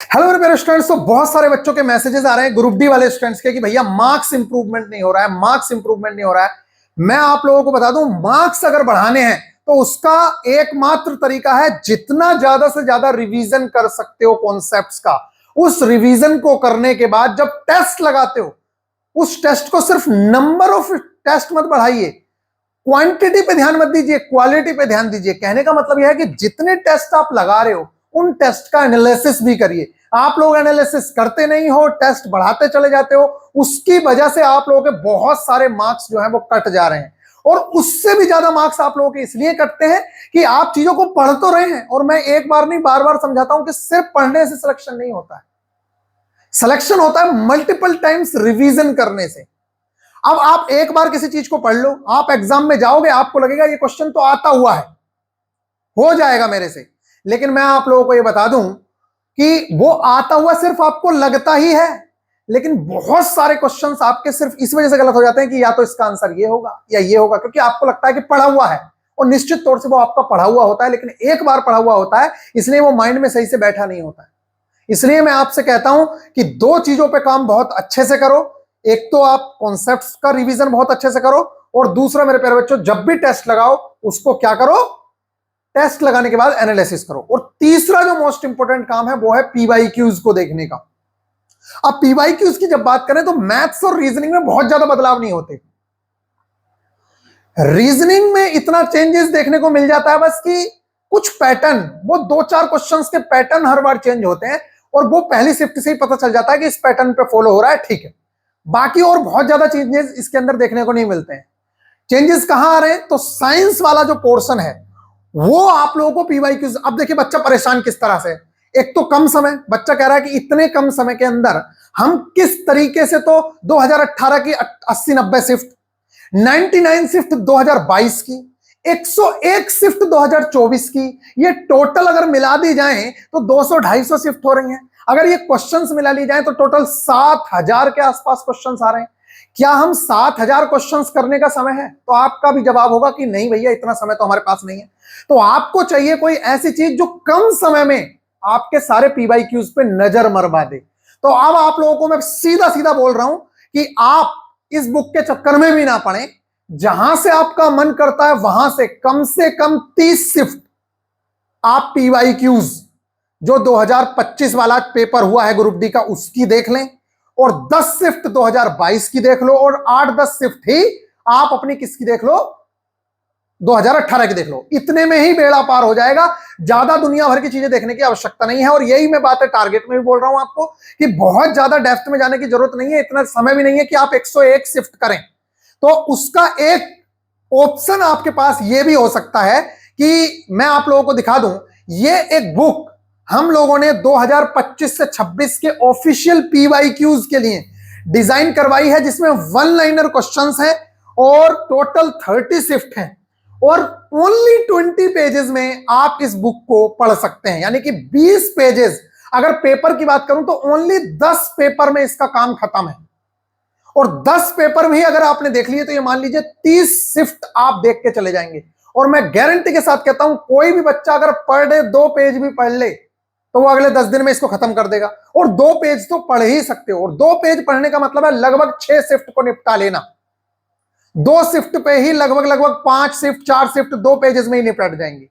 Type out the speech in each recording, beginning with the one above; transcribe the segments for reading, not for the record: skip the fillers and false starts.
Hello मेरे प्यारे students. तो बहुत सारे बच्चों के मैसेजेस आ रहे हैं ग्रुप डी वाले स्टूडेंट्स के कि भैया मार्क्स इंप्रूवमेंट नहीं हो रहा है, मार्क्स इंप्रूवमेंट नहीं हो रहा है। मैं आप लोगों को बता दूं, मार्क्स अगर बढ़ाने हैं तो उसका एकमात्र तरीका है, जितना ज्यादा से ज्यादा रिवीजन कर सकते हो कॉन्सेप्ट्स का, उस रिवीजन को करने के बाद जब टेस्ट लगाते हो, उस टेस्ट को सिर्फ नंबर ऑफ टेस्ट मत बढ़ाइए, क्वांटिटी पे ध्यान मत दीजिए, क्वालिटी पे ध्यान दीजिए। कहने का मतलब यह है कि जितने टेस्ट आप लगा रहे हो उन टेस्ट का एनालिसिस भी करिए। आप लोग एनालिसिस करते नहीं हो, टेस्ट बढ़ाते चले जाते हो, उसकी वजह से आप लोगों के बहुत सारे मार्क्स जो हैं वो कट जा रहे हैं। और उससे भी ज्यादा मार्क्स आप लोगों के इसलिए कटते हैं कि आप चीजों को पढ़ तो रहे हैं। और मैं एक बार नहीं बार बार समझाता हूं कि सिर्फ पढ़ने से सिलेक्शन नहीं होता है, सिलेक्शन होता है मल्टीपल टाइम्स रिवीजन करने से। अब आप एक बार किसी चीज को पढ़ लो, आप एग्जाम में जाओगे, आपको लगेगा ये क्वेश्चन तो आता हुआ है, हो जाएगा मेरे से। लेकिन मैं आप लोगों को ये बता दूं कि वो आता हुआ सिर्फ आपको लगता ही है, लेकिन बहुत सारे क्वेश्चंस आपके सिर्फ इस वजह से गलत हो जाते हैं कि या तो इसका आंसर ये होगा या ये होगा, क्योंकि आपको लगता है कि पढ़ा हुआ है। और निश्चित तौर से वो आपका पढ़ा हुआ होता है, लेकिन एक बार पढ़ा हुआ होता है, इसलिए वो माइंड में सही से बैठा नहीं होता है। इसलिए मैं आपसे कहता हूं कि दो चीजों पे काम बहुत अच्छे से करो। एक तो आप कॉन्सेप्ट्स का रिवीजन बहुत अच्छे से करो, और दूसरा मेरे प्यारे बच्चों, जब भी टेस्ट लगाओ उसको क्या करो, टेस्ट लगाने के बाद एनालिसिस करो। और तीसरा जो मोस्ट इंपोर्टेंट काम है वो है पीवाईक्यूज को देखने का। अब पीवाईक्यूज की जब बात करें तो मैथ्स और रीजनिंग में बहुत ज्यादा बदलाव नहीं होते। रीजनिंग में इतना चेंजेस देखने को मिल जाता है बस कि कुछ पैटर्न, वो दो चार क्वेश्चंस के पैटर्न हर बार चेंज होते हैं, और वो पहली शिफ्ट से ही पता चल जाता है कि इस पैटर्न पे फॉलो हो रहा है, ठीक है। बाकी और बहुत ज्यादा चेंजेस इसके अंदर देखने को नहीं मिलते हैं। चेंजेस कहां आ रहे हैं, तो साइंस वाला जो पोर्शन है वो आप लोगों को पीवाईक्यूज। अब देखिए बच्चा परेशान किस तरह से, एक तो कम समय, बच्चा कह रहा है कि इतने कम समय के अंदर हम किस तरीके से, तो 2018 की 80-90 शिफ्ट, 99 शिफ्ट 2022 की, 101 शिफ्ट 2024 की, ये टोटल अगर मिला दी जाए तो 200-250 शिफ्ट हो रही हैं। अगर ये क्वेश्चंस मिला ली जाए तो टोटल 7000 के आसपास क्वेश्चंस आ रहे हैं। क्या हम 7000 क्वेश्चंस करने का समय है? तो आपका भी जवाब होगा कि नहीं भैया, इतना समय तो हमारे पास नहीं है। तो आपको चाहिए कोई ऐसी चीज जो कम समय में आपके सारे पीवाईक्यूज पे नजर मरवा दे। तो अब आप लोगों को मैं सीधा सीधा बोल रहा हूं कि आप इस बुक के चक्कर में भी ना पड़े। जहां से आपका मन करता है वहां से कम 30 शिफ्ट आप पीवाईक्यूज, जो 2025 वाला पेपर हुआ है ग्रुप डी का, उसकी देख लें, और 10 शिफ्ट 2022 की देख लो, और 8-10 शिफ्ट ही आप अपनी किसकी देख लो, 2018 की देख लो। इतने में ही बेड़ा पार हो जाएगा, ज्यादा दुनिया भर की चीजें देखने की आवश्यकता नहीं है। और यही मैं बात है टारगेट में भी बोल रहा हूं आपको कि बहुत ज्यादा डेप्थ में जाने की जरूरत नहीं है, इतना समय भी नहीं है कि आप 101 शिफ्ट करें। तो उसका एक ऑप्शन आपके पास यह भी हो सकता है कि मैं आप लोगों को दिखा दूं, ये एक बुक हम लोगों ने 2025 से 26 के ऑफिशियल पीवाईक्यूज के लिए डिजाइन करवाई है, जिसमें वन लाइनर क्वेश्चंस हैं और टोटल 30 शिफ्ट हैं, और ओनली 20 पेजेस में आप इस बुक को पढ़ सकते हैं। यानी कि 20 पेजेस, अगर पेपर की बात करूं तो ओनली 10 पेपर में इसका काम खत्म है। और 10 पेपर भी अगर आपने देख लिए तो ये मान लीजिए 30 शिफ्ट आप देख के चले जाएंगे। और मैं गारंटी के साथ कहता हूं, कोई भी बच्चा अगर पर डे 2 पेज भी पढ़ ले तो वो अगले 10 दिन में इसको खत्म कर देगा। और 2 पेज तो पढ़ ही सकते हो, और 2 पेज पढ़ने का मतलब है लगभग 6 शिफ्ट को निपटा लेना। 2 शिफ्ट पे ही लगभग 5 शिफ्ट 4 शिफ्ट 2 पेजेस में ही निपट जाएंगे।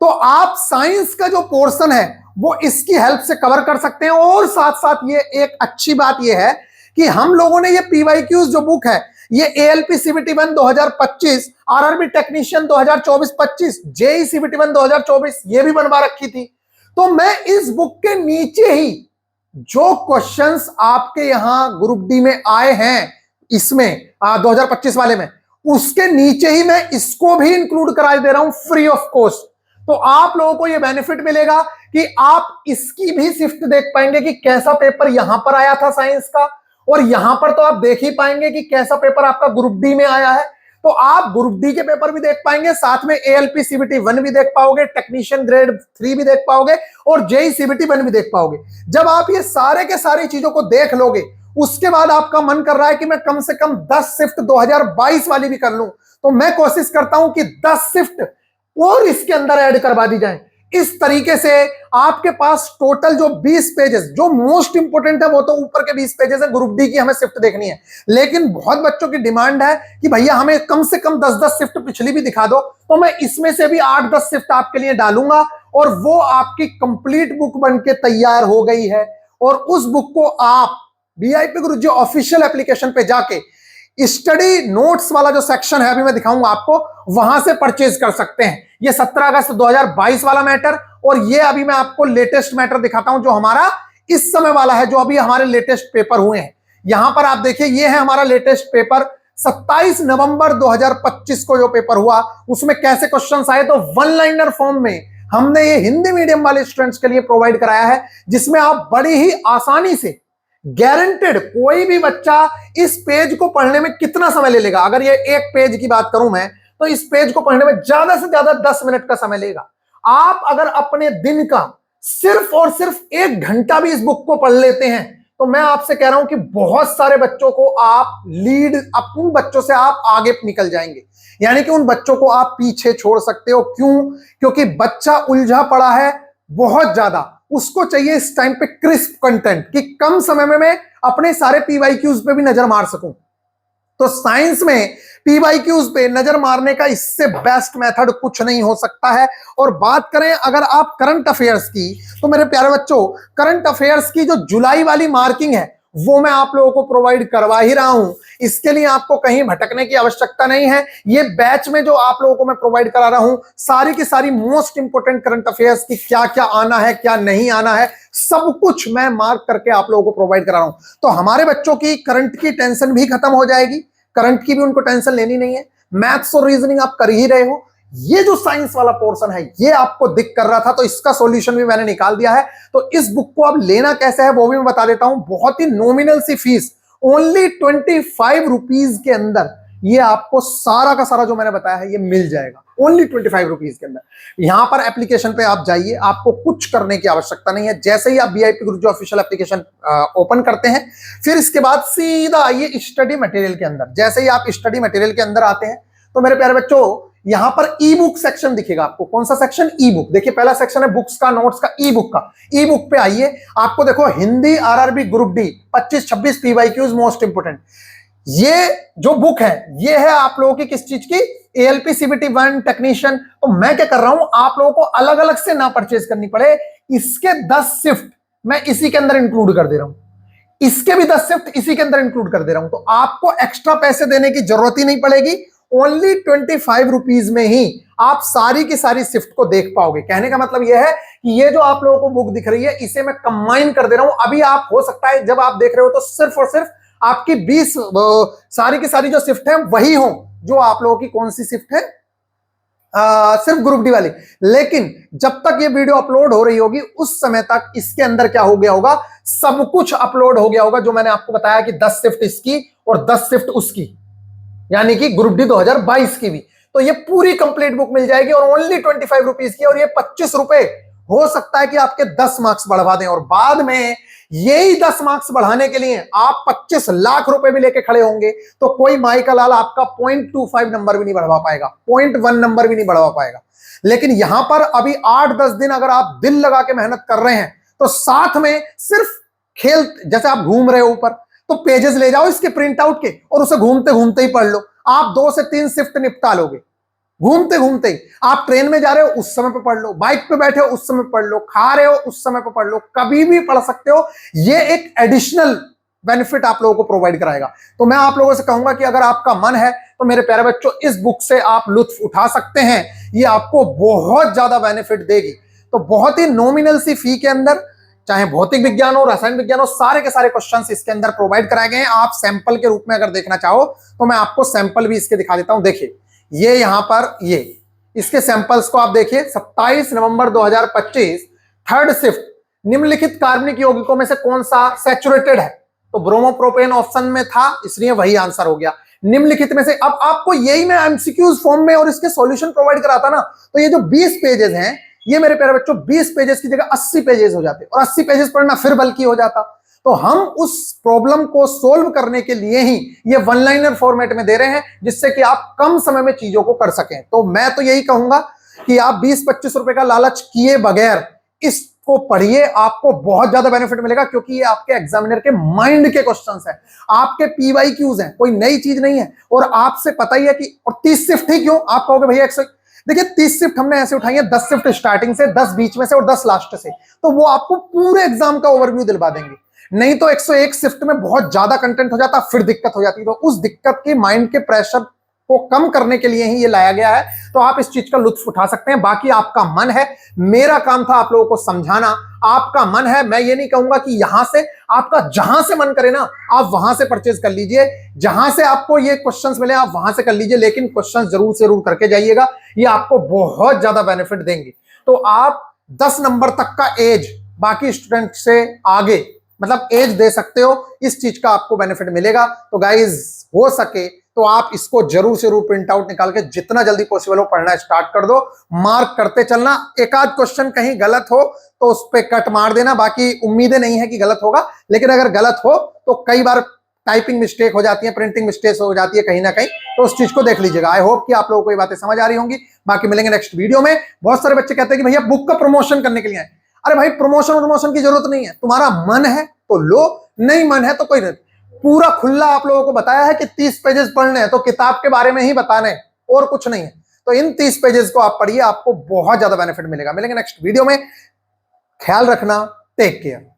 तो आप साइंस का जो पोर्शन है वो इसकी हेल्प से कवर कर सकते हैं। और साथ साथ ये एक अच्छी बात ये है कि हम लोगों ने ये पीवाईक्यूज जो बुक है, ये ALP CBT 1 2025, RRB technician 2024-25, JE CBT 1 2024 ये भी बनवा रखी थी। तो मैं इस बुक के नीचे ही जो क्वेश्चंस आपके यहां ग्रुप डी में आए हैं, इसमें 2025 वाले में, उसके नीचे ही मैं इसको भी इंक्लूड करा दे रहा हूं फ्री ऑफ कॉस्ट। तो आप लोगों को यह बेनिफिट मिलेगा कि आप इसकी भी शिफ्ट देख पाएंगे कि कैसा पेपर यहां पर आया था साइंस का, और यहां पर तो आप देख ही पाएंगे कि कैसा पेपर आपका ग्रुप डी में आया है। तो आप ग्रुप डी के पेपर भी देख पाएंगे, साथ में एएलपी सीबीटी 1 भी देख पाओगे, टेक्नीशियन ग्रेड 3 भी देख पाओगे, और जेई सीबीटी 1 भी देख पाओगे। जब आप ये सारे के सारी चीजों को देख लोगे, उसके बाद आपका मन कर रहा है कि मैं कम से कम 10 शिफ्ट 2022 वाली भी कर लूं, तो मैं कोशिश करता हूं कि 10 शिफ्ट और इसके अंदर ऐड करवा दी जाए। इस तरीके से आपके पास टोटल जो 20 पेजेस, जो मोस्ट इंपोर्टेंट है वो तो ऊपर के 20 पेजेस है, ग्रुप डी की हमें शिफ्ट देखनी है, लेकिन बहुत बच्चों की डिमांड है कि भैया हमें कम से कम 10-10 शिफ्ट पिछली भी दिखा दो, तो मैं इसमें से भी 8-10 शिफ्ट आपके लिए डालूंगा और वो आपकी कंप्लीट बुक बनके तैयार हो गई है। और उस बुक को आप वीआईपी गुरुजी ऑफिशियल एप्लीकेशन पे जाके स्टडी नोट्स वाला जो सेक्शन है अभी मैं दिखाऊंगा आपको, वहां से परचेज कर सकते हैं। ये 17 अगस्त 2022 वाला मैटर, और ये अभी मैं आपको लेटेस्ट मैटर दिखाता हूं जो हमारा इस समय वाला है, जो अभी हमारे लेटेस्ट पेपर हुए हैं। यहां पर आप देखिए, ये है हमारा लेटेस्ट पेपर 27 नवंबर 2025 को जो पेपर हुआ, उसमें कैसे क्वेश्चंस आए। तो वन लाइनर फॉर्म में हमने ये हिंदी मीडियम वाले स्टूडेंट्स के लिए प्रोवाइड कराया है, जिसमें आप बड़ी ही आसानी से, गारंटेड, कोई भी बच्चा इस पेज को पढ़ने में कितना समय ले लेगा, अगर ये एक पेज की बात करूं मैं, तो इस पेज को पढ़ने में ज्यादा से ज्यादा 10 मिनट का समय लेगा। आप अगर अपने दिन का सिर्फ और सिर्फ 1 घंटा भी इस बुक को पढ़ लेते हैं, तो मैं आपसे कह रहा हूं कि बहुत सारे बच्चों को आप लीड, उन बच्चों से आप आगे निकल जाएंगे, यानी कि उन बच्चों को आप पीछे छोड़ सकते हो। क्यों? क्योंकि बच्चा उलझा पड़ा है बहुत ज्यादा, उसको चाहिए इस टाइम पे क्रिस्प कंटेंट, कि कम समय में मैं अपने सारे पीवाईक्यूज पे भी नजर मार सकूं। तो साइंस में पीवाईक्यूज पे नजर मारने का इससे बेस्ट मेथड कुछ नहीं हो सकता है। और बात करें अगर आप करंट अफेयर्स की, तो मेरे प्यारे बच्चों, करंट अफेयर्स की जो जुलाई वाली मार्किंग है वो मैं आप लोगों को प्रोवाइड करवा ही रहा हूं। इसके लिए आपको कहीं भटकने की आवश्यकता नहीं है। ये बैच में जो आप लोगों को मैं प्रोवाइड करा रहा हूं, सारी की सारी मोस्ट इंपोर्टेंट करंट अफेयर्स की क्या क्या आना है, क्या नहीं आना है, सब कुछ मैं मार्क करके आप लोगों को प्रोवाइड करा रहा हूं। तो हमारे बच्चों की करंट की टेंशन भी खत्म हो जाएगी, करंट की भी उनको टेंशन लेनी नहीं है। मैथ्स और रीजनिंग आप कर ही रहे हो, ये जो साइंस वाला पोर्शन है ये आपको दिक कर रहा था, तो इसका सॉल्यूशन भी मैंने निकाल दिया है। तो इस बुक को अब लेना कैसे है वो भी मैं बता देता हूं। बहुत ही नॉमिनल सी फीस, ओनली 25 रुपीज के अंदर ये आपको सारा का सारा जो मैंने बताया है ये मिल जाएगा, ओनली 25 रुपीज के अंदर। यहां पर एप्लीकेशन पे आप जाइए, आपको कुछ करने की आवश्यकता नहीं है। जैसे ही आप वीआईपी गुरुजी ऑफिशियल एप्लीकेशन ओपन करते हैं, फिर इसके बाद सीधा आइए स्टडी मटेरियल के अंदर। जैसे ही आप स्टडी मटेरियल के अंदर आते हैं, तो मेरे प्यारे बच्चों, यहां पर ई बुक सेक्शन दिखेगा आपको। कौन सा सेक्शन? ई बुक। देखिए पहला सेक्शन है बुक्स का, नोट्स का, ई बुक का। ई बुक पे आइए, आपको देखो Hindi RRB group D 25-26 PYQs most important. ये जो बुक है ये है आप लोगों की किस चीज की? ALP CBT 1 technician. तो मैं क्या कर रहा हूं, आप लोगों को अलग अलग से ना परचेज करनी पड़े, इसके 10 शिफ्ट मैं इसी के अंदर इंक्लूड कर दे रहा हूं, इसके भी 10 शिफ्ट इसी के अंदर इंक्लूड कर दे रहा हूं। तो आपको एक्स्ट्रा पैसे देने की जरूरत ही नहीं पड़ेगी, ओनली 25 रुपीज में ही आप सारी की सारी शिफ्ट को देख पाओगे। कहने का मतलब यह है कि ये जो आप लोगों को बुक दिख रही है, इसे मैं कंबाइन कर दे रहा हूं। अभी आप हो सकता है जब आप देख रहे हो तो सिर्फ और सिर्फ आपकी 20 सारी की सारी जो शिफ्ट है वही हो जो आप लोगों की कौन सी शिफ्ट है, सिर्फ ग्रुप डी वाली। लेकिन जब तक ये वीडियो अपलोड हो रही होगी उस समय तक इसके अंदर क्या हो गया होगा, सब कुछ अपलोड हो गया होगा जो मैंने आपको बताया कि 10 शिफ्ट इसकी और 10 शिफ्ट उसकी, यानी कि ग्रुप डी 2022 की भी। तो ये पूरी कंप्लीट बुक मिल जाएगी और ओनली 25 रुपीज की। और ये 25 रुपए हो सकता है कि आपके 10 मार्क्स बढ़वा दें, और बाद में यही 10 मार्क्स बढ़ाने के लिए आप 25 लाख रुपए भी लेके खड़े होंगे, तो कोई माई का लाल आपका 0.25 नंबर भी नहीं बढ़वा पाएगा, 0.1 नंबर भी नहीं बढ़वा पाएगा। लेकिन यहां पर अभी 8-10 दिन अगर आप दिल लगा के मेहनत कर रहे हैं, तो साथ में सिर्फ खेल, जैसे आप घूम रहे हो ऊपर, तो पेजेस ले जाओ इसके प्रिंट आउट के और उसे घूमते घूमते ही पढ़ लो। आप 2 से 3 शिफ्ट निपटा लोगे घूमते घूमते ही। आप ट्रेन में जा रहे हो उस समय पे पढ़ लो, बाइक पे बैठे हो उस समय पढ़ लो, खा रहे हो उस समय पे पढ़ लो, कभी भी पढ़ सकते हो। ये एक एडिशनल बेनिफिट आप लोगों को प्रोवाइड कराएगा। तो मैं आप लोगों से कहूंगा कि अगर आपका मन है तो मेरे प्यारे बच्चों इस बुक से आप लुत्फ उठा सकते हैं, ये आपको बहुत ज्यादा बेनिफिट देगी। तो बहुत ही नॉमिनल सी फी के अंदर, चाहे भौतिक विज्ञान हो, रसायन विज्ञान हो, सारे के सारे क्वेश्चंस इसके अंदर प्रोवाइड कराए गए हैं। आप सैंपल के रूप में अगर देखना चाहो तो मैं आपको सैंपल भी इसके दिखा देता हूं। देखिए ये यहां पर ये इसके सैंपल्स को आप देखिए। 27 नवंबर 2025 थर्ड शिफ्ट, निम्नलिखित कार्बनिक यौगिकों में से कौन सा सैचुरेटेड है? तो ब्रोमोप्रोपेन ऑप्शन में था, इसलिए वही आंसर हो गया। निम्नलिखित में से, अब आपको यही मैं एमसीक्यूज फॉर्म में और इसके सॉल्यूशन प्रोवाइड कराता ना, तो ये जो 20 पेजेस हैं, ये मेरे प्यारे बच्चों 20 पेजेस की जगह 80 पेजेस हो जाते, और 80 पेजेस पढ़ना फिर बल्कि हो जाता। तो हम उस प्रॉब्लम को सोल्व करने के लिए ही ये वन लाइनर फॉर्मेट में दे रहे हैं, जिससे कि आप कम समय में चीजों को कर सकें। तो मैं तो यही कहूंगा कि आप 20-25 रुपए का लालच किए बगैर इसको पढ़िए, आपको बहुत ज्यादा बेनिफिट मिलेगा, क्योंकि ये आपके एग्जामिनर के माइंड के क्वेश्चंस हैं, आपके PYQs हैं, कोई नई चीज नहीं है। और आपसे पता ही है कि, और 30 शिफ्ट ही क्यों, आप कहोगे भैया देखिए 30 शिफ्ट हमने ऐसे उठाई है, 10 शिफ्ट स्टार्टिंग से, 10 बीच में से और 10 लास्ट से, तो वो आपको पूरे एग्जाम का ओवरव्यू दिलवा देंगे। नहीं तो 101 शिफ्ट में बहुत ज्यादा कंटेंट हो जाता, फिर दिक्कत हो जाती। तो उस दिक्कत की, माइंड के प्रेशर को कम करने के लिए ही ये लाया गया है, तो आप इस चीज का लुत्फ उठा सकते हैं। बाकी आपका मन है, मेरा काम था आप लोगों को समझाना, आपका मन है। मैं ये नहीं कहूंगा कि यहां से, आपका जहां से मन करे ना आप वहां से परचेज कर लीजिए, जहां से आपको ये क्वेश्चंस मिले आप वहां से कर लीजिए, लेकिन क्वेश्चंस जरूर से जरूर करके जाइएगा, ये आपको बहुत ज्यादा बेनिफिट देंगे। तो आप 10 नंबर तक का एज बाकी स्टूडेंट से आगे, मतलब एज दे सकते हो, इस चीज का आपको बेनिफिट मिलेगा। तो गाइज हो सके तो आप इसको जरूर से जरूर प्रिंट आउट निकाल के जितना जल्दी पॉसिबल हो पढ़ना स्टार्ट कर दो, मार्क करते चलना। एक आध क्वेश्चन कहीं गलत हो तो उस पर कट मार देना, बाकी उम्मीदें नहीं है कि गलत होगा, लेकिन अगर गलत हो तो कई बार टाइपिंग मिस्टेक हो जाती है, प्रिंटिंग मिस्टेक हो जाती है कहीं ना कहीं, तो उस चीज को देख लीजिएगा। आई होप कि आप लोगों को ये बातें समझ आ रही होंगी। बाकी मिलेंगे नेक्स्ट वीडियो में। बहुत सारे बच्चे कहते हैं कि भैया बुक का प्रमोशन करने के लिए आए। अरे भाई प्रमोशन की जरूरत नहीं है, तुम्हारा मन है तो लो, नहीं मन है तो कोई नहीं। पूरा खुला आप लोगों को बताया है कि 30 पेजेस पढ़ने हैं, तो किताब के बारे में ही बताने हैं और कुछ नहीं है। तो इन 30 पेजेस को आप पढ़िए, आपको बहुत ज्यादा बेनिफिट मिलेगा। मिलेंगे नेक्स्ट वीडियो में, ख्याल रखना, टेक केयर।